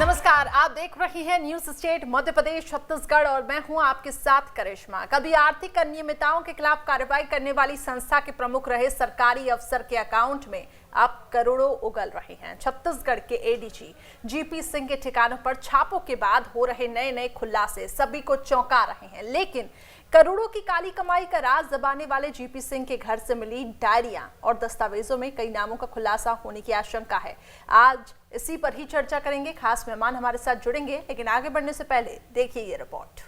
नमस्कार, आप देख रहे हैं न्यूज स्टेट मध्य प्रदेश छत्तीसगढ़ और मैं हूं आपके साथ करिश्मा। कभी आर्थिक अनियमितताओं के खिलाफ कार्रवाई करने वाली संस्था के प्रमुख रहे सरकारी अफसर के अकाउंट में अब करोड़ों उगल रहे हैं। छत्तीसगढ़ के एडीजी जीपी सिंह के ठिकानों पर छापों के बाद हो रहे नए खुलासे सभी को चौंका रहे हैं, लेकिन करोड़ों की काली कमाई का राज दबाने वाले जीपी सिंह के घर से मिली डायरियां और दस्तावेजों में कई नामों का खुलासा होने की आशंका है। आज इसी पर ही चर्चा करेंगे। खास मेहमान हमारे साथ जुड़ेंगे, लेकिन आगे बढ़ने से पहले देखिए ये रिपोर्ट।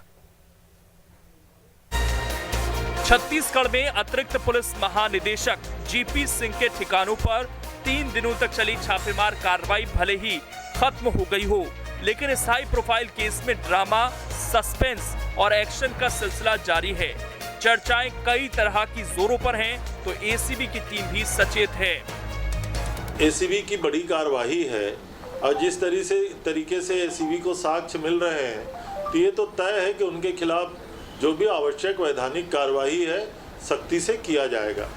छत्तीसगढ़ में अतिरिक्त पुलिस महानिदेशक जीपी सिंह के ठिकानों पर 3 दिनों तक चली छापेमार कार्रवाई भले ही खत्म हो गई हो, लेकिन इस हाई प्रोफाइल केस में ड्रामा, सस्पेंस और एक्शन का सिलसिला जारी है। चर्चाएं कई तरह की जोरों पर हैं, तो एसीबी की टीम भी सचेत है। एसीबी की बड़ी कार्यवाही है और जिस तरीके से एसीबी को साक्ष्य मिल रहे हैं, तो ये तो तय है कि उनके खिलाफ जो भी आवश्यक वैधानिक कार्यवाही है सख्ती से किया जाएगा।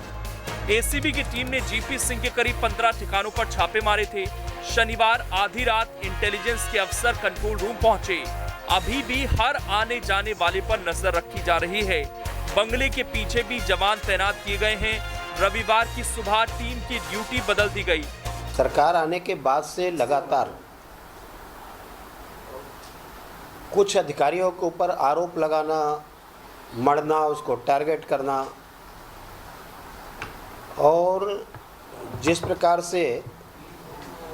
एसीबी की टीम ने जीपी सिंह के करीब 15 ठिकानों पर छापे मारे थे। शनिवार आधी रात इंटेलिजेंस के अफसर कंट्रोल रूम पहुंचे। अभी भी हर आने जाने वाले पर नजर रखी जा रही है। बंगले के पीछे भी जवान तैनात किए गए हैं। रविवार की सुबह टीम की ड्यूटी बदल दी गई। सरकार आने के बाद से लगातार कुछ अधिकारियों के ऊपर आरोप लगाना, मरना, उसको टारगेट करना और जिस प्रकार से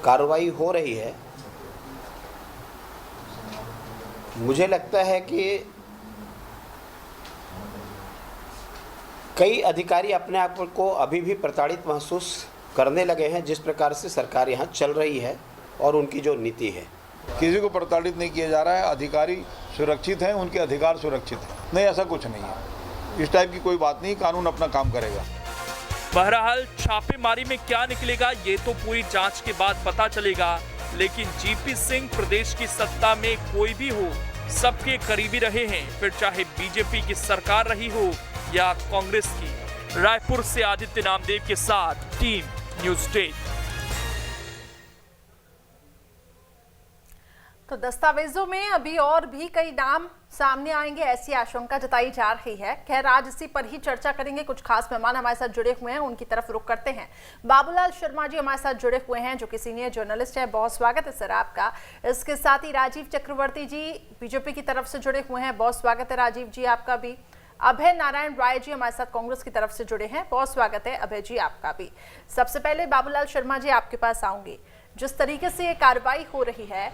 कार्रवाई हो रही है, मुझे लगता है कि कई अधिकारी अपने आप को अभी भी प्रताड़ित महसूस करने लगे हैं, जिस प्रकार से सरकार यहाँ चल रही है और उनकी जो नीति है। किसी को प्रताड़ित नहीं किया जा रहा है। अधिकारी सुरक्षित हैं, उनके अधिकार सुरक्षित हैं। नहीं, ऐसा कुछ नहीं है। इस टाइप की कोई बात नहीं, कानून अपना काम करेगा। बहरहाल छापेमारी में क्या निकलेगा ये तो पूरी जांच के बाद पता चलेगा, लेकिन जीपी सिंह प्रदेश की सत्ता में कोई भी हो, सबके करीबी रहे हैं, फिर चाहे बीजेपी की सरकार रही हो या कांग्रेस की। रायपुर से आदित्य नामदेव के साथ टीम न्यूज स्टेट। तो दस्तावेजों में अभी और भी कई नाम सामने आएंगे, ऐसी आशंका जताई जा रही है। खैर, आज इसी पर ही चर्चा करेंगे। कुछ खास मेहमान हमारे साथ जुड़े हुए हैं, उनकी तरफ रुख करते हैं। बाबूलाल शर्मा जी हमारे साथ जुड़े हुए हैं, जो कि सीनियर जर्नलिस्ट है। बहुत स्वागत है सर आपका। इसके साथ ही राजीव चक्रवर्ती जी बीजेपी की तरफ से जुड़े हुए हैं। बहुत स्वागत है राजीव जी आपका भी। अभय नारायण राय जी हमारे साथ कांग्रेस की तरफ से जुड़े हैं। बहुत स्वागत है अभय जी आपका भी। सबसे पहले बाबूलाल शर्मा जी आपके पास आऊंगी। जिस तरीके से ये कार्रवाई हो रही है,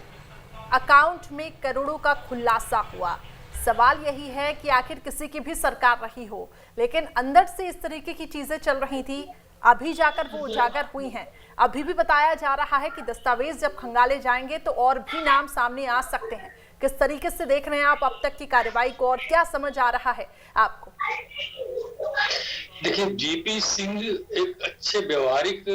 अकाउंट में करोड़ों का खुलासा हुआ, सवाल यही है कि आखिर किसी की भी सरकार रही हो, लेकिन अंदर से इस तरीके की चीजें चल रही थी, अभी जाकर वो उजागर हुई हैं। अभी भी बताया जा रहा है कि दस्तावेज जब खंगाले जाएंगे तो और भी नाम सामने आ सकते हैं। किस तरीके से देख रहे हैं आप अब तक की कार्रवाई को और क्या समझ आ रहा है आपको? देखिए, जीपी सिंह एक अच्छे व्यवहारिक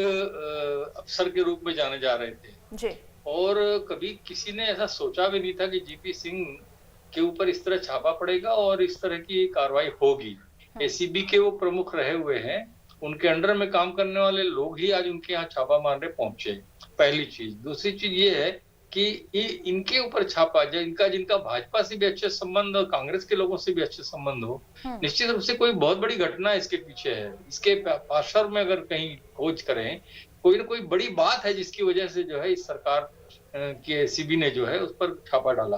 अफसर के रूप में जाने जा रहे थे जी, और कभी किसी ने ऐसा सोचा भी नहीं था कि जीपी सिंह के ऊपर इस तरह छापा पड़ेगा और इस तरह की कार्रवाई होगी। एसीबी के वो प्रमुख रहे हुए हैं, उनके अंडर में काम करने वाले लोग ही आज उनके यहाँ छापा मारने पहुंचे। पहली चीज। दूसरी चीज ये है कि इनके ऊपर छापा, जिनका भाजपा से भी अच्छे संबंध और कांग्रेस के लोगों से भी अच्छे संबंध हो, निश्चित रूप से कोई बहुत बड़ी घटना इसके पीछे है। इसके पार्श्व में अगर कहीं खोज करें, कोई ना कोई बड़ी बात है जिसकी वजह से जो है इस सरकार की एसीबी ने जो है उस पर छापा डाला।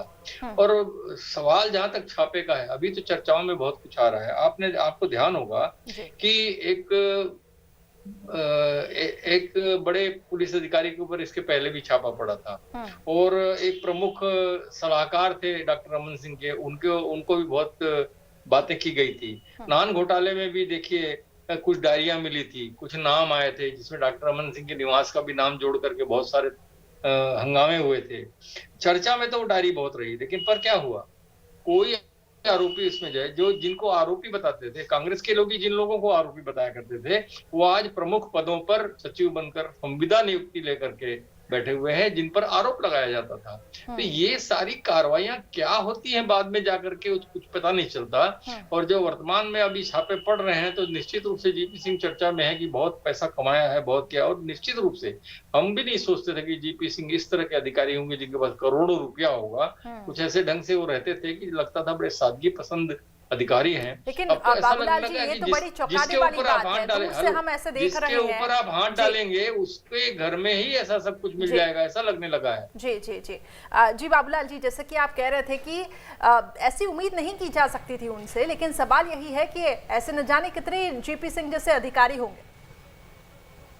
और सवाल जहां तक छापे का है, अभी तो चर्चाओं में बहुत कुछ आ रहा है। आपको ध्यान होगा कि एक बड़े पुलिस अधिकारी के ऊपर इसके पहले भी छापा पड़ा था और एक प्रमुख सलाहकार थे डॉक्टर रमन सिंह के, उनको भी बहुत बातें की गई थी। नान घोटाले में भी देखिए कुछ डायरियां मिली थी, कुछ नाम आए थे जिसमें डॉक्टर रमन सिंह के निवास का भी नाम जोड़ करके बहुत सारे हंगामे हुए थे। चर्चा में तो वो डायरी बहुत रही, लेकिन पर क्या हुआ, कोई आरोपी इसमें जो जिनको आरोपी बताते थे, कांग्रेस के लोग ही जिन लोगों को आरोपी बताया करते थे, वो आज प्रमुख पदों पर सचिव बनकर संविदा नियुक्ति लेकर के बैठे हुए हैं जिन पर आरोप लगाया जाता था। तो ये सारी कार्रवाइयां क्या होती हैं बाद में जाकर के कुछ पता नहीं चलता। और जो वर्तमान में अभी छापे पड़ रहे हैं तो निश्चित रूप से जीपी सिंह चर्चा में है कि बहुत पैसा कमाया है, बहुत किया। और निश्चित रूप से हम भी नहीं सोचते थे कि जीपी सिंह इस तरह के अधिकारी होंगे जिनके पास करोड़ों रुपया होगा। कुछ ऐसे ढंग से वो रहते थे कि लगता था बड़े सादगी पसंद अधिकारी हैं। लेकिन बाबूलाल जी, ये तो बड़ी चौंकाने वाली बात है, दूर से हम ऐसे देख रहे हैं। जिसके ऊपर आप हाथ डालेंगे उसके घर में ही ऐसा सब कुछ मिल जाएगा, ऐसा लगने लगा है। जी जी जी जी बाबूलाल जी, जैसे कि आप कह रहे थे कि ऐसी उम्मीद नहीं की जा सकती थी उनसे, लेकिन सवाल यही है कि ऐसे न जाने कितने जीपी सिंह जैसे अधिकारी होंगे।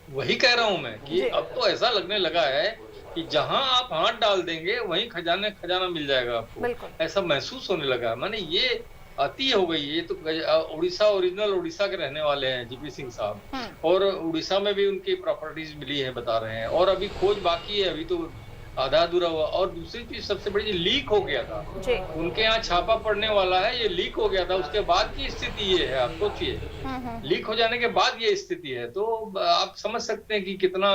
वही कह रहा हूं मैं कि अब तो ऐसा लगने लगा है कि जहां आप हाथ डाल देंगे वहीं खजाना मिल जाएगा आपको, ऐसा महसूस होने लगा। माने ये अति हो गई। ये तो उड़ीसा, ओरिजिनल उड़ीसा के रहने वाले हैं जीपी सिंह साहब, और उड़ीसा में भी उनकी प्रॉपर्टीज मिली है बता रहे हैं, और अभी खोज बाकी है, अभी तो आधा अधूरा हुआ। और दूसरी चीज सबसे बड़ी, लीक हो गया था उनके यहाँ, छापा पड़ने वाला है, ये लीक हो गया था। उसके बाद की स्थिति ये है, आप सोचिए, लीक हो जाने के बाद ये स्थिति है। तो आप समझ सकते हैं कि कितना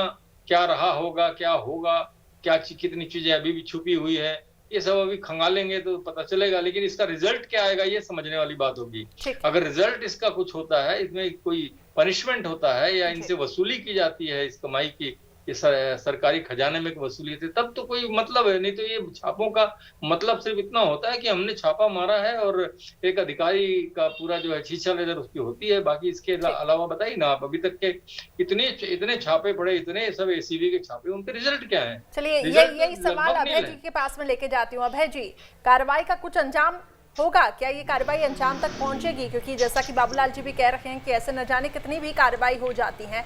क्या रहा होगा, क्या होगा, कितनी चीजें अभी भी छुपी हुई है। ये सब अभी खंगालेंगे तो पता चलेगा, लेकिन इसका रिजल्ट क्या आएगा ये समझने वाली बात होगी। अगर रिजल्ट इसका कुछ होता है, इसमें कोई पनिशमेंट होता है या इनसे वसूली की जाती है इस कमाई की, ये सरकारी खजाने में वसूली थी, तब तो कोई मतलब है। नहीं तो ये छापों का मतलब सिर्फ इतना होता है कि हमने छापा मारा है और एक अधिकारी का पूरा जो है छीछा नजर उसकी होती है। बाकी इसके अलावा बताइए ना आप, अभी तक के इतने छापे पड़े, इतने सब एसीबी के छापे, उनके रिजल्ट क्या है? चलिए यही सवाल अभय जी के पास में लेके जाती हूँ। अभय जी, कार्रवाई का कुछ अंजाम होगा क्या? ये कार्रवाई अंजाम तक पहुंचेगी? क्योंकि जैसा कि बाबूलाल जी भी कह रहे हैं कि ऐसे न जाने कितनी भी कार्रवाई हो जाती हैं,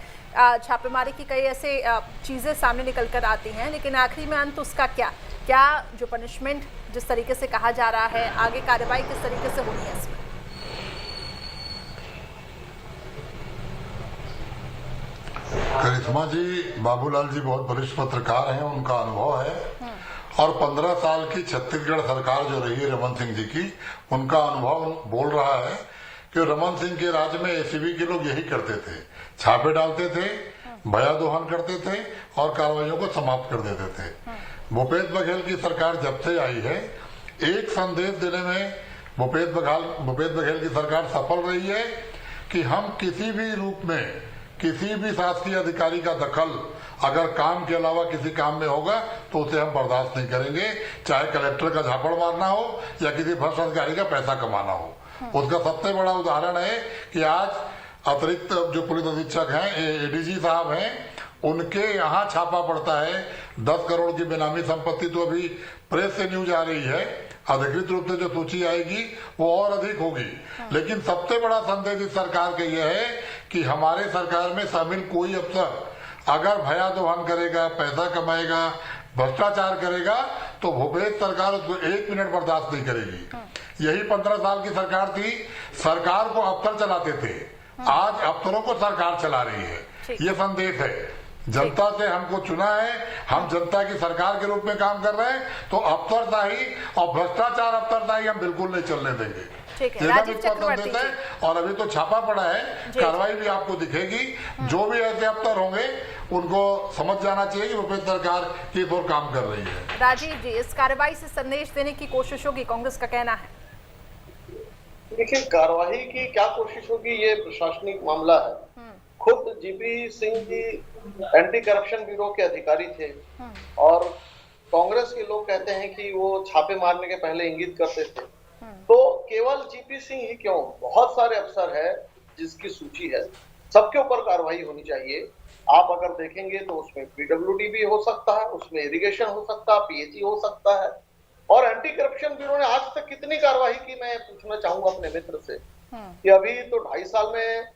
छापेमारी की कई ऐसे चीज़ें सामने निकल कर आती हैं, लेकिन आखिरी में अंत उसका क्या जो पनिशमेंट जिस तरीके से कहा जा रहा है, आगे कार्रवाई किस तरीके से होनी है इसमें? करिश्मा जी, बाबूलाल जी बहुत वरिष्ठ पत्रकार हैं, उनका अनुभव है, और 15 साल की छत्तीसगढ़ सरकार जो रही है रमन सिंह जी की, उनका अनुभव बोल रहा है कि रमन सिंह के राज्य में एसीबी के लोग यही करते थे, छापे डालते थे, भया दोहन करते थे और कार्रवाइयों को समाप्त कर देते थे। भूपेश बघेल की सरकार जब से आई है, एक संदेश देने में भूपेश बघेल की सरकार सफल रही है कि हम किसी भी रूप में किसी भी शासकीय अधिकारी का दखल अगर काम के अलावा किसी काम में होगा तो उसे हम बर्दाश्त नहीं करेंगे, चाहे कलेक्टर का झापड़ मारना हो या किसी भ्रष्ट अधिकारी का पैसा कमाना हो। उसका सबसे बड़ा उदाहरण है कि आज अतिरिक्त जो पुलिस अधीक्षक हैं, एडीजी साहब हैं, उनके यहाँ छापा पड़ता है। 10 करोड़ की बेनामी संपत्ति तो अभी प्रेस से न्यूज आ रही है, अधिकृत रूप से जो सूची आएगी वो और अधिक होगी। लेकिन सबसे बड़ा संदेश इस सरकार का यह है कि हमारे सरकार में शामिल कोई अफसर अगर भया दोहन करेगा, पैसा कमाएगा, भ्रष्टाचार करेगा, तो भूपेश सरकार उसको 1 मिनट बर्दाश्त नहीं करेगी। यही 15 साल की सरकार थी, सरकार को अफसर चलाते थे, आज अफसरों को सरकार चला रही है। ये संदेश है, जनता से हमको चुना है, हम जनता की सरकार के रूप में काम कर रहे हैं, तो अफसरशाही और भ्रष्टाचार अफसरशाही हम बिल्कुल नहीं चलने देंगे। संदेश है। और अभी तो छापा पड़ा है, कार्रवाई भी आपको दिखेगी। जो भी ऐसे अफसर होंगे उनको समझ जाना चाहिए कि भूपेश सरकार किस ओर काम कर रही है। राजीव जी, इस कार्रवाई से संदेश देने की कोशिश होगी, कांग्रेस का कहना है। देखिए, कार्रवाई की क्या कोशिश होगी, ये प्रशासनिक मामला है। खुद GP Singh ji anti corruption bureau के अधिकारी थे और कांग्रेस के लोग कहते हैं कि वो छापे मारने के पहले इंगित करते थे। तो केवल जीपी सिंह ही क्यों, बहुत सारे अफसर है जिसकी सूची है, सबके ऊपर कार्रवाई होनी चाहिए। आप अगर देखेंगे तो उसमें पीडब्ल्यूडी भी हो सकता है, उसमें इरिगेशन हो सकता है, पीएचई हो सकता है। और एंटी करप्शन ब्यूरो ने आज तक कितनी कार्रवाई की, मैं पूछना चाहूंगा अपने मित्र से कि अभी तो 2.5 साल में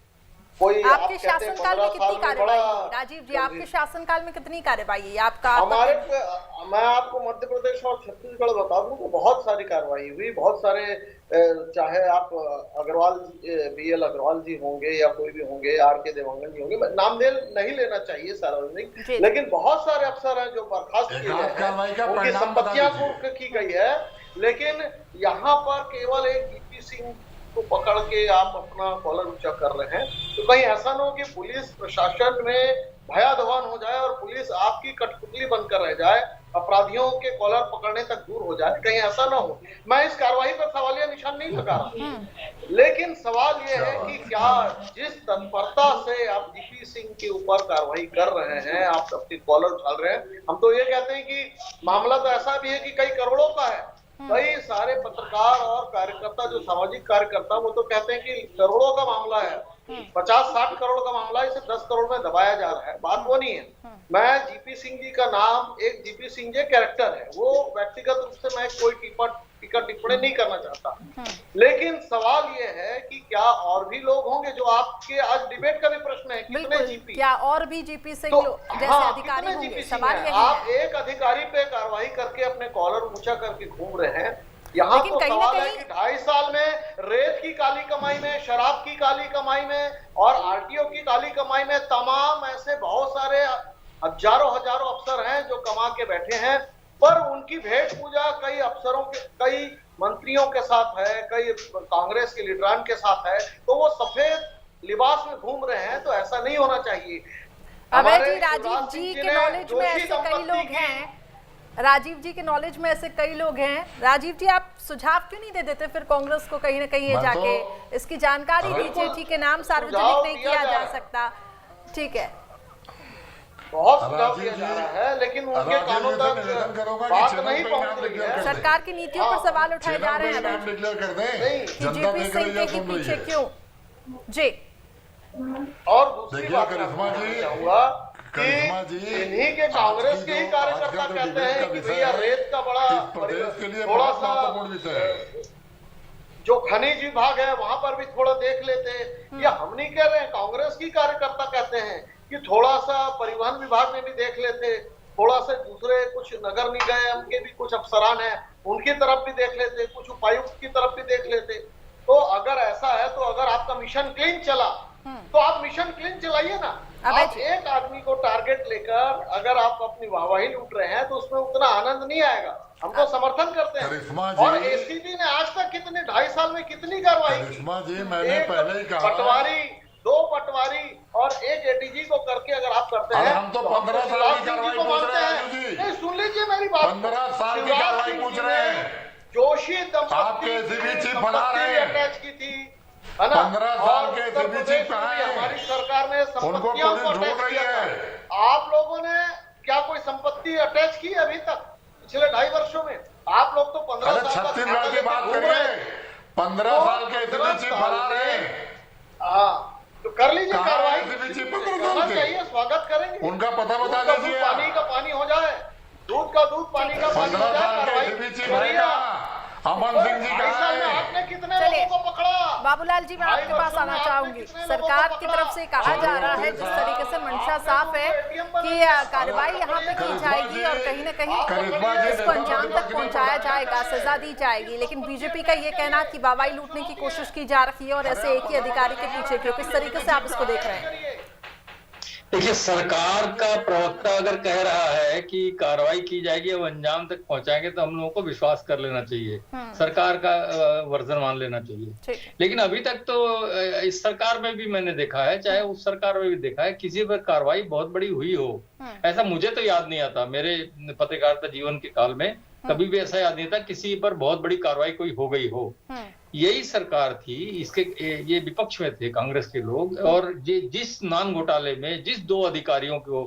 कोई, आपके शासनकाल में कितनी कार्रवाई? राजीव जी, आपके शासनकाल में कितनी कार्रवाई है आपका? मैं आपको मध्य प्रदेश और छत्तीसगढ़ बता दूं तो बहुत सारी कार्रवाई हुई, बहुत सारे, चाहे आप अग्रवाल, बीएल अग्रवाल जी होंगे या कोई भी होंगे, आरके देवांगन जी होंगे, नाम नहीं लेना चाहिए सार्वजनिक, लेकिन बहुत सारे अफसर हैं जो बर्खास्त किए हैं, उनकी संपत्तियां कुर्क की गई है। लेकिन यहाँ पर केवल एक जीपी सिंह को पकड़ के आप अपना कॉलर ऊंचा कर रहे हैं, तो कहीं ऐसा ना हो कि पुलिस प्रशासन में भयादवान हो जाए और पुलिस आपकी कठपुतली बनकर रह जाए, अपराधियों के कॉलर पकड़ने तक दूर हो जाए, कहीं ऐसा ना हो। मैं इस कार्रवाई पर सवालिया निशान नहीं लगा रहा, लेकिन सवाल यह है कि क्या जिस तत्परता से आप जीपी सिंह के ऊपर कार्रवाई कर रहे हैं, आप अपनी कॉलर उछाल रहे हैं, हम तो ये कहते हैं कि मामला तो ऐसा भी है कि कई करोड़ों का है। कई सारे पत्रकार और कार्यकर्ता, जो सामाजिक कार्यकर्ता, वो तो कहते हैं कि करोड़ों का मामला है, 50-60 करोड़ का मामला, इसे 10 करोड़ में दबाया जा रहा है। बात वो नहीं है। मैं जीपी सिंह जी का नाम, एक जीपी सिंह जी कैरेक्टर है, वो व्यक्तिगत रूप से मैं कोई टीका टिप्पणी नहीं करना चाहता, लेकिन सवाल ये है कि क्या और भी लोग होंगे जो आपके, आज डिबेट का भी प्रश्न है, कितने जीपी, क्या और भी जीपी सिंह जैसे अधिकारी होंगे? सवाल यही है। आप एक अधिकारी पे कार्रवाई करके अपने कॉलर ऊंचा करके घूम रहे हैं। यहाँ तो सवाल है कि 2.5 साल में रेत की काली कमाई में, शराब की काली कमाई में और आरटीओ की काली कमाई में तमाम ऐसे बहुत सारे हजारों अफसर हैं जो कमा के बैठे हैं, पर उनकी भेंट पूजा कई अफसरों के, कई मंत्रियों के साथ है, कई कांग्रेस के लीडरान के साथ है, तो वो सफेद लिबास में घूम रहे हैं। तो ऐसा नहीं होना चाहिए। अभय जी, राजीव जी के नॉलेज में ऐसे कई लोग हैं, राजीव जी के नॉलेज में ऐसे कई लोग हैं। राजीव जी, आप सुझाव क्यों नहीं दे देते फिर कांग्रेस को कहीं ना कहीं ये जाके इसकी जानकारी दीजिए? ठीक है, नाम सार्वजनिक नहीं किया जा सकता, ठीक है, बहुत सुझाव दिया जा रहा है, लेकिन उनके कानों तक बात नहीं पहुंच रही है। सरकार की नीतियों पर सवाल उठाए जा रहे हैं जीपी सिंह के पीछे क्यों जी। और दूसरी बात चाहूंगा कि इन्हीं के कांग्रेस के ही कार्यकर्ता कहते हैं कि भैया रेत का बड़ा थोड़ा सा जो खनिज विभाग है वहां पर भी थोड़ा देख लेते हैं। या हम नहीं कह रहे हैं, कांग्रेस की कार्यकर्ता कहते हैं कि थोड़ा सा परिवहन विभाग में भी देख लेते, थोड़ा सा दूसरे कुछ नगर निगम के भी कुछ अफसरान हैं उनकी तरफ भी देख लेते, कुछ उपायुक्त की तरफ भी देख लेते। तो अगर ऐसा है, तो अगर आपका मिशन क्लीन चला तो आप मिशन क्लीन चलाइए ना। आप एक आदमी को टारगेट लेकर अगर आप अपनी वाहवाही लूट रहे हैं तो उसमें उतना आनंद नहीं आएगा। हम तो समर्थन करते हैं। और एसीबी ने आज तक कितने 2.5 साल में कितनी कार्रवाई की? मैंने पहले ही कहा, पटवारी, 2 पटवारी और 1 एडीजी को करके अगर आप करते हैं, हम तो 15 साल की कार्रवाई पूछ रहे हैं। नहीं, सुन लीजिए मेरी बात, 15 साल की कार्रवाई पूछ रहे हैं। जोशी आपके एसीबी चीफ बना रहे हैं, अटैच की थी, है ना? 15 साल के एसीबी चीफ कहाँ हैं? हमारी सरकार ने संपत्तियों को अटैच किया था। आप लोगों ने क्या कोई संपत्ति अटैच की अभी तक पिछले 2.5 वर्षों में? आप लोग तो 15 साल छत्तीसगढ़ की बात करिए, 15 साल के एसीबी चीफ बना रहे हैं। हाँ, तो कर लीजिए कार्रवाई, करना चाहिए, स्वागत करेंगे। उनका पता बता दीजिए। पानी का पानी हो जाए, दूध का दूध, पानी का पानी हो जाए, कार्रवाई। अमन सिंह जी आपने कितने लोगों को पकड़ा? बाबूलाल जी, मैं आपके पास आना चाहूंगी। सरकार की तरफ से कहा जा रहा है, जिस तरीके से मंशा साफ है कि कार्रवाई यहाँ पे की जाएगी और कहीं ना कहीं इसको अंजाम तक पहुंचाया जाएगा, सजा दी जाएगी, लेकिन बीजेपी का ये कहना कि वाहवाही लूटने की कोशिश की जा रही है और ऐसे एक ही अधिकारी के पीछे क्यों, किस तरीके से आप इसको देख रहे हैं? देखिए, सरकार का प्रवक्ता अगर कह रहा है कि कार्रवाई की जाएगी और अंजाम तक पहुंचाएंगे, तो हम लोगों को विश्वास कर लेना चाहिए, सरकार का वर्जन मान लेना चाहिए। लेकिन अभी तक तो इस सरकार में भी मैंने देखा है, चाहे उस सरकार में भी देखा है, किसी पर कार्रवाई बहुत बड़ी हुई हो, ऐसा मुझे तो याद नहीं आता। मेरे पत्रकारिता जीवन के काल में कभी भी ऐसा याद नहीं था किसी पर बहुत बड़ी कार्रवाई कोई हो गई हो। यही सरकार थी, इसके ये विपक्ष में थे कांग्रेस के लोग, और जिस नान घोटाले में जिस 2 अधिकारियों को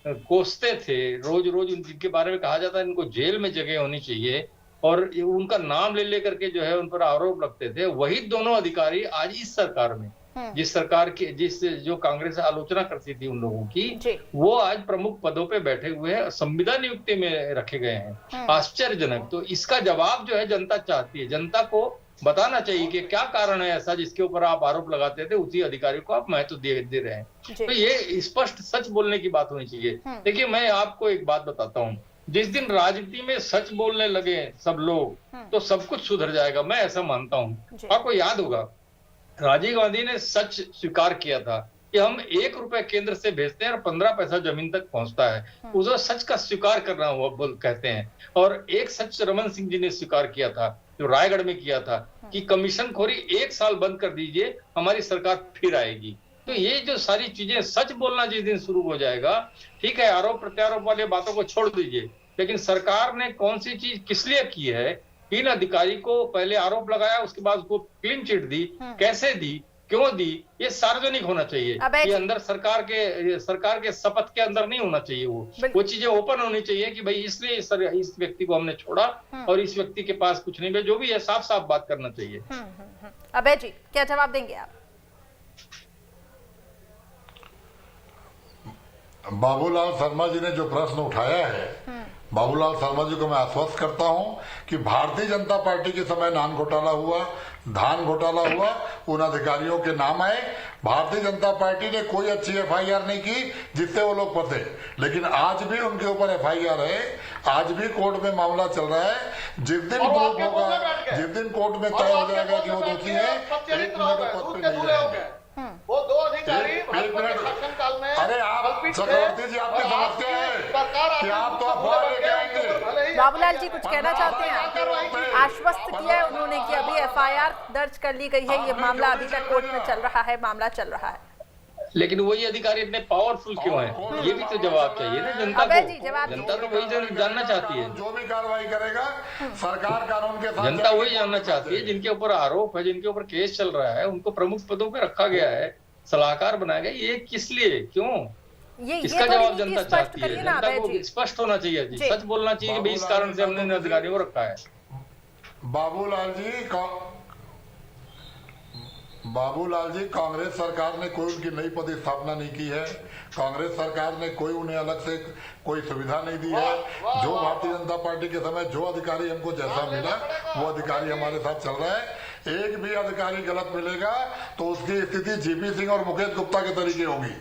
कोसते थे, रोज रोज उनके बारे में कहा जाता है इनको जेल में जगह होनी चाहिए, और उनका नाम ले लेकर के जो है उन पर आरोप लगते थे, वही दोनों अधिकारी आज इस सरकार में, जिस सरकार की जो कांग्रेस आलोचना करती थी उन लोगों की, वो आज प्रमुख पदों पे बैठे हुए हैं, संविदा नियुक्ति में रखे गए हैं। आश्चर्यजनक। तो इसका जवाब जो है जनता चाहती है, जनता को बताना चाहिए कि क्या कारण है ऐसा जिसके ऊपर आप आरोप लगाते थे, उसी अधिकारी को आप महत्व दे रहे हैं। तो ये स्पष्ट सच बोलने की बात होनी चाहिए। देखिए, मैं आपको एक बात बताता हूँ, जिस दिन राजनीति में सच बोलने लगे सब लोग तो सब कुछ सुधर जाएगा, मैं ऐसा मानता हूँ। आपको याद होगा, राजीव गांधी ने सच स्वीकार किया था कि हम 1 रुपए केंद्र से भेजते हैं और 15 पैसा जमीन तक पहुंचता है। उसे सच का स्वीकार करना हुआ कहते हैं। और एक सच रमन सिंह जी ने स्वीकार किया था, जो रायगढ़ में किया था कि कमीशनखोरी 1 साल बंद कर दीजिए, हमारी सरकार फिर आएगी। तो ये जो सारी चीजें, सच बोलना जिस दिन शुरू हो जाएगा, ठीक है, आरोप प्रत्यारोप वाली बातों को छोड़ दीजिए, लेकिन सरकार ने कौन सी चीज किस लिए की है, किन अधिकारी को पहले आरोप लगाया, उसके बाद उसको क्लीन चिट दी, कैसे दी, क्यों दी, ये सार्वजनिक होना चाहिए। ये अंदर सरकार के शपथ के अंदर नहीं होना चाहिए। वो चीजें ओपन होनी चाहिए कि भाई इसलिए इस व्यक्ति को हमने छोड़ा और इस व्यक्ति के पास कुछ नहीं है, जो भी है साफ साफ बात करना चाहिए। अभय जी क्या जवाब देंगे आप? बाबूलाल शर्मा जी ने जो प्रश्न उठाया है, बाबूलाल शर्मा जी को मैं आश्वस्त करता हूं कि भारतीय जनता पार्टी के समय नान घोटाला हुआ, धान घोटाला हुआ, उन अधिकारियों के नाम आए। भारतीय जनता पार्टी ने कोई अच्छी एफआईआर नहीं की जिससे वो लोग फंसे, लेकिन आज भी उनके ऊपर एफआईआर है, आज भी कोर्ट में मामला चल रहा है। जिस दिन प्रूफ होगा, जिस दिन कोर्ट में तय हो जाएगा कि वो दोषी है, 1 मिनट पद पे नहीं रहेंगे। वो 2 अधिकारी शासनकाल में, अरे आप चक्रवर्ती जी, आपकी समस्या है कि आप तो अफवाह लेके आएंगे। बाबूलाल जी कुछ कहना चाहते हैं? आश्वस्त किया है उन्होंने कि अभी एफआईआर दर्ज कर ली गई है, ये मामला अभी तक कोर्ट में चल रहा है, मामला चल रहा है। लेकिन वही अधिकारी इतने पावरफुल क्यों है, ये भी तो जवाब चाहिए ना जनता को। जनता तो वही जानना चाहती है, जो भी कार्रवाई करेगा सरकार कानून के साथ, जनता वही जानना चाहती है। जिनके ऊपर आरोप है, जिनके ऊपर केस चल रहा है, उनको प्रमुख पदों पे रखा गया है, सलाहकार बनाया गया, ये किस लिए, क्यों, इसका जवाब जनता चाहती है। जनता को स्पष्ट होना चाहिए, सच बोलना चाहिए कि इस कारण से हमने अधिकारियों को रखा है। बाबूलाल जी, कांग्रेस सरकार ने कोई उनकी नई पदस्थापना नहीं की है, कांग्रेस सरकार ने कोई उन्हें अलग से कोई सुविधा नहीं दी है। जो भारतीय जनता पार्टी के समय जो अधिकारी हमको जैसा मिला, वो अधिकारी हमारे साथ चल रहा है। एक भी अधिकारी गलत मिलेगा तो उसकी स्थिति जीपी सिंह और मुकेश गुप्ता के तरीके होगी।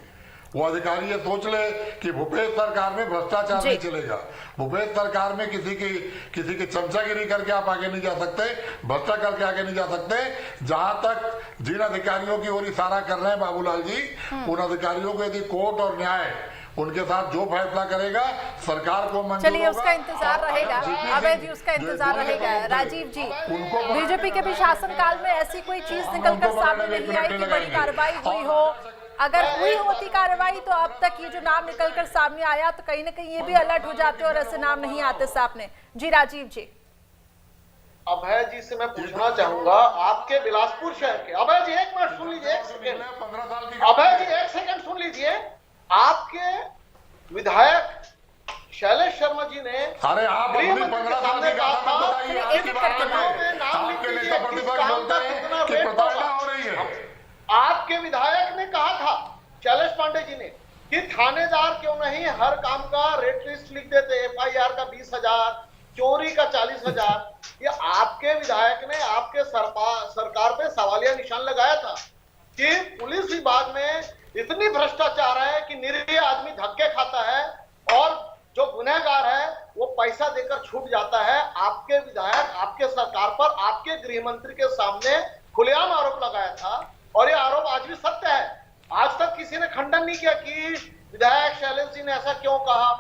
वो अधिकारी ये सोच ले कि भूपेश सरकार में भ्रष्टाचार नहीं चलेगा, भूपेश सरकार में किसी की चमचागिरी करके आप आगे नहीं जा सकते, भ्रष्टाचार करके आगे नहीं जा सकते। जहां तक जिन अधिकारियों की ओर इशारा कर रहे हैं बाबूलाल जी, उन अधिकारियों को यदि कोर्ट और न्याय उनके साथ जो फैसला करेगा, सरकार को मंजूर चलिए उसका इंतजार रहेगा। अभय जी उसका इंतजार रहेगा। राजीव जी, बीजेपी के भी शासनकाल में ऐसी कोई चीज निकलकर सामने नहीं आई कि बड़ी कार्रवाई हुई हो। अगर हुई होती कार्रवाई तो अब तक ये जो नाम निकलकर सामने आया तो कहीं ना कहीं ये भी अलर्ट हो जाते और ऐसे नाम नहीं आते सामने। जी राजीव जी। अभय जी से मैं पूछना चाहूंगा, आपके बिलासपुर शहर के, अभय जी 1 मिनट सुन लीजिए, 1 सेकंड, अभय जी 1 सेकंड सुन लीजिए। आपके विधायक शैलेश शर्मा जी ने, अरे आप अपनी 15 साल की कहा था, आपके विधायक ने कहा था, शैलेश पांडे जी ने, कि थानेदार क्यों नहीं हर काम का रेट लिस्ट लिख देते, एफआईआर का 20,000, चोरी का 40,000। ये आपके विधायक ने आपके सरकार पे सवालिया निशान लगाया था कि पुलिस विभाग में इतनी भ्रष्टाचार है कि निरीह आदमी धक्के खाता है और जो गुनहगार है वो पैसा देकर छूट जाता है। आपके विधायक आपके सरकार पर आपके गृह मंत्री के सामने खुलेआम आरोप लगाया था और ये आरोप आज भी सत्य है। आज तक किसी ने खंडन नहीं किया कि विधायक शैलेश जी ने ऐसा क्यों कहा।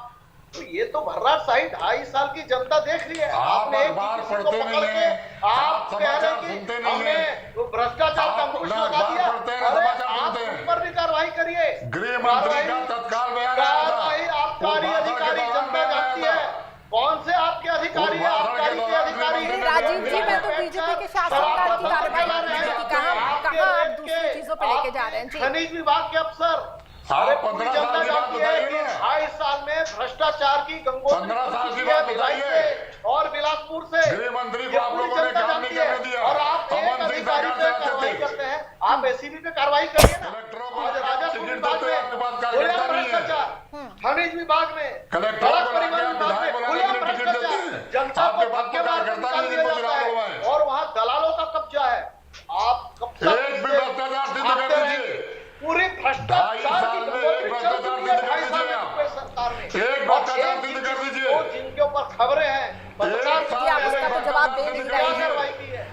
तो ये तो भर्राशाही 2.5 साल की जनता देख रही है। आपने एक किसी को पकड़ के आप कह रहे कि हमने भ्रष्टाचार का अंकुश लगा दिया, आप उन पर भी कार्रवाई करिए। गृह मंत्री का तत्काल कार्रवाई आबकारी अधिकारी जनता जानती है कौन से आपके अधिकारी है, आबकारी के अधिकारी। राजीव जी, मैं तो बीजेपी के शासनकाल की कार्रवाई कहाँ आप दूसरी चीजों पे लेके जा रहे हैं। खनिज विभाग के अफसर, अरे पूरी जनता जानती है कि 2.5 साल में भ्रष्टाचार की गंगोत्री और बिलासपुर से गृह मंत्री को आप लोगों ने काम नहीं करने दिया और आप एक अधिकारी पे कार्रवाई करते हैं। आप एसीबी पे कार्रवाई करिए ना। राजस्व विभाग में भ्रष्टाचार, खनिज विभाग में, सड़क परिवहन विभाग में भ्रष्टाचार, जनता को धक्के मार निकाल दिया जाता है और वहाँ दलालों का कब्जा है। आप कब तक पूरी भ्रष्टाचार की सरकार में जिनके ऊपर खबरें हैं उसका तो जवाब दे नहीं रही है,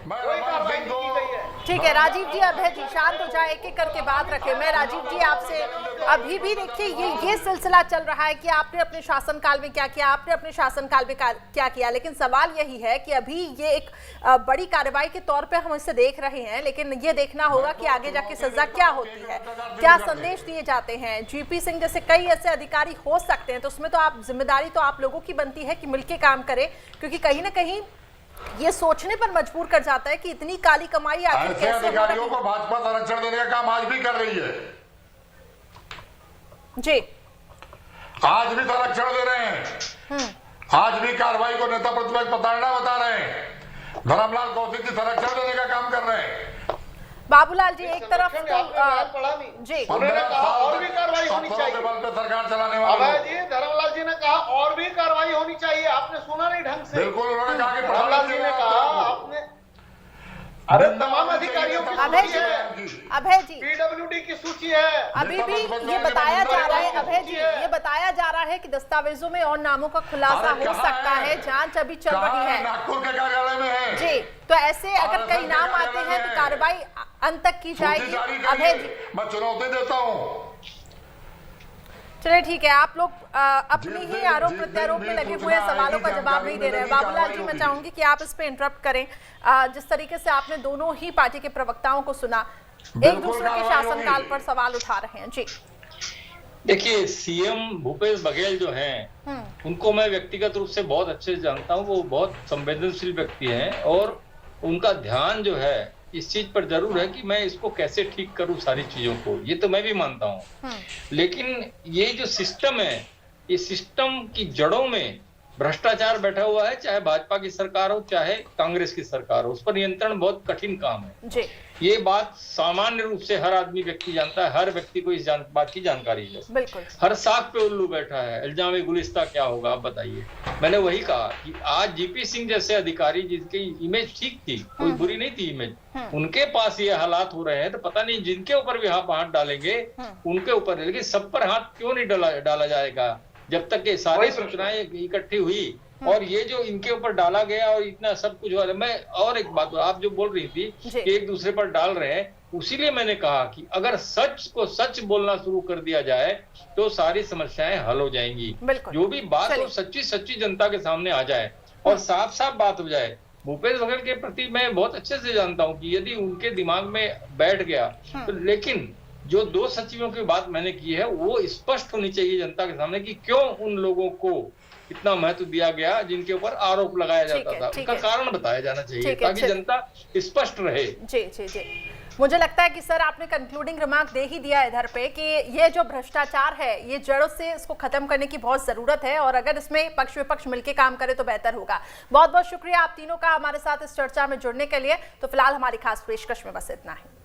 कोई कार्रवाई नहीं की गई है। ठीक है राजीव जी, अभय जी शांत हो जाए, एक एक करके बात रखें। मैं राजीव जी आपसे अभी भी देखिए ये सिलसिला चल रहा है कि आपने अपने शासनकाल में क्या किया, आपने अपने शासनकाल में क्या किया, लेकिन सवाल यही है कि अभी ये एक बड़ी कार्रवाई के तौर पे हम इसे देख रहे हैं, लेकिन ये देखना होगा कि आगे जाके सजा क्या होती है, क्या संदेश दिए जाते हैं। जीपी सिंह जैसे कई ऐसे अधिकारी हो सकते हैं, तो उसमें तो आप जिम्मेदारी तो आप लोगों की बनती है कि मिलकर काम करें, क्योंकि कहीं ना कहीं ये सोचने पर मजबूर कर जाता है कि इतनी काली कमाई आखिर ऐसे कैसे हो अधिकारियों रही को भाजपा संरक्षण देने का काम आज भी कर रही है। जी, आज भी संरक्षण दे रहे हैं, आज भी कार्रवाई को नेता प्रतिपक्ष प्रताड़ना बता रहे हैं, धर्मलाल कौशिक की संरक्षण देने का काम कर रहे हैं। बाबूलाल जी एक तरफ संरक्षण तो आपने बयान पढ़ा नहीं। जी, उन्होंने कहा और भी कार्रवाई होनी चाहिए। बल पे सरकार चलाने वाले अभय लोग। जी, धर्मलाल जी ने कहा और भी कार्रवाई होनी चाहिए, आपने सुना नहीं ढंग से। बिल्कुल, उन्होंने कहा कि धर्मलाल जी ने कहा आपने, अरे तमाम अधिकारियों की अभय सूची है, जी, अभय जी, पीडब्ल्यूडी की सूची है। अभी भी ये बताया जा रहा है, अभय जी ये बताया जा रहा है कि दस्तावेजों में और नामों का खुलासा हो सकता है, जांच अभी चल रही है। नागपुर के कार्यालय में है जी, तो ऐसे अगर कई नाम आते हैं तो कार्रवाई अंत तक की जाएगी। अभय जी, मैं चुनौती देता हूँ। चलिए ठीक है, आप लोग अपनी ही आरोप प्रत्यारोप में लगे हुए सवालों का जवाब नहीं दे रहे हैं। बाबूलाल जी, मैं चाहूंगी कि आप इस पे इंटरप्ट करें। जिस तरीके से आपने दोनों ही पार्टी के प्रवक्ताओं को सुना, एक दूसरे के शासनकाल पर सवाल उठा रहे हैं। जी देखिए, सीएम भूपेश बघेल जो हैं, उनको मैं व्यक्तिगत रूप से बहुत अच्छे से जानता हूं। वो बहुत संवेदनशील व्यक्ति हैं और उनका ध्यान जो है इस चीज पर जरूर है कि मैं इसको कैसे ठीक करूं सारी चीजों को, ये तो मैं भी मानता हूं। लेकिन ये जो सिस्टम है, इस सिस्टम की जड़ों में भ्रष्टाचार बैठा हुआ है, चाहे भाजपा की सरकार हो चाहे कांग्रेस की सरकार हो, उस पर नियंत्रण बहुत कठिन काम है। जी, ये बात सामान्य रूप से हर आदमी व्यक्ति जानता है, हर व्यक्ति को इस बात की जानकारी है। बिल्कुल, हर साख पे उल्लू बैठा है, इल्जाम गुलिस्ता क्या होगा आप बताइए। मैंने वही कहा कि आज जीपी सिंह जैसे अधिकारी जिनकी इमेज ठीक थी, कोई बुरी नहीं थी इमेज, उनके पास ये हालात हो रहे हैं, तो पता नहीं जिनके ऊपर भी हाथ डालेंगे उनके ऊपर, लेकिन सब पर हाथ क्यों नहीं डाला जाएगा जब तक ये सारी सूचनाएं इकट्ठी हुई और ये जो इनके ऊपर डाला गया और इतना सब कुछ हुआ। मैं और एक बात, आप जो बोल रही थी कि एक दूसरे पर डाल रहे हैं, उसीलिए मैंने कहा कि अगर सच को सच बोलना शुरू कर दिया जाए तो सारी समस्याएं हल हो जाएंगी। जो भी बात हो सच्ची जनता के सामने आ जाए और साफ साफ बात हो जाए। भूपेश बघेल के प्रति मैं बहुत अच्छे से जानता हूँ कि यदि उनके दिमाग में बैठ गया तो, लेकिन जो 2 सचिवों की बात मैंने की है वो स्पष्ट होनी चाहिए जनता के सामने कि क्यों उन लोगों को इतना महत्व दिया गया जिनके ऊपर आरोप लगाया जाता था, उसका कारण बताया जाना चाहिए ताकि जनता स्पष्ट रहे। जी जी जी, मुझे लगता है कि सर आपने कंक्लूडिंग रिमार्क दे ही दिया इधर पे कि ये जो भ्रष्टाचार है ये जड़ों से इसको खत्म करने की बहुत जरूरत है और अगर इसमें पक्ष विपक्ष मिलकर काम करे तो बेहतर होगा। बहुत बहुत शुक्रिया आप तीनों का हमारे साथ इस चर्चा में जुड़ने के लिए। तो फिलहाल हमारी खास पेशकश में बस इतना ही।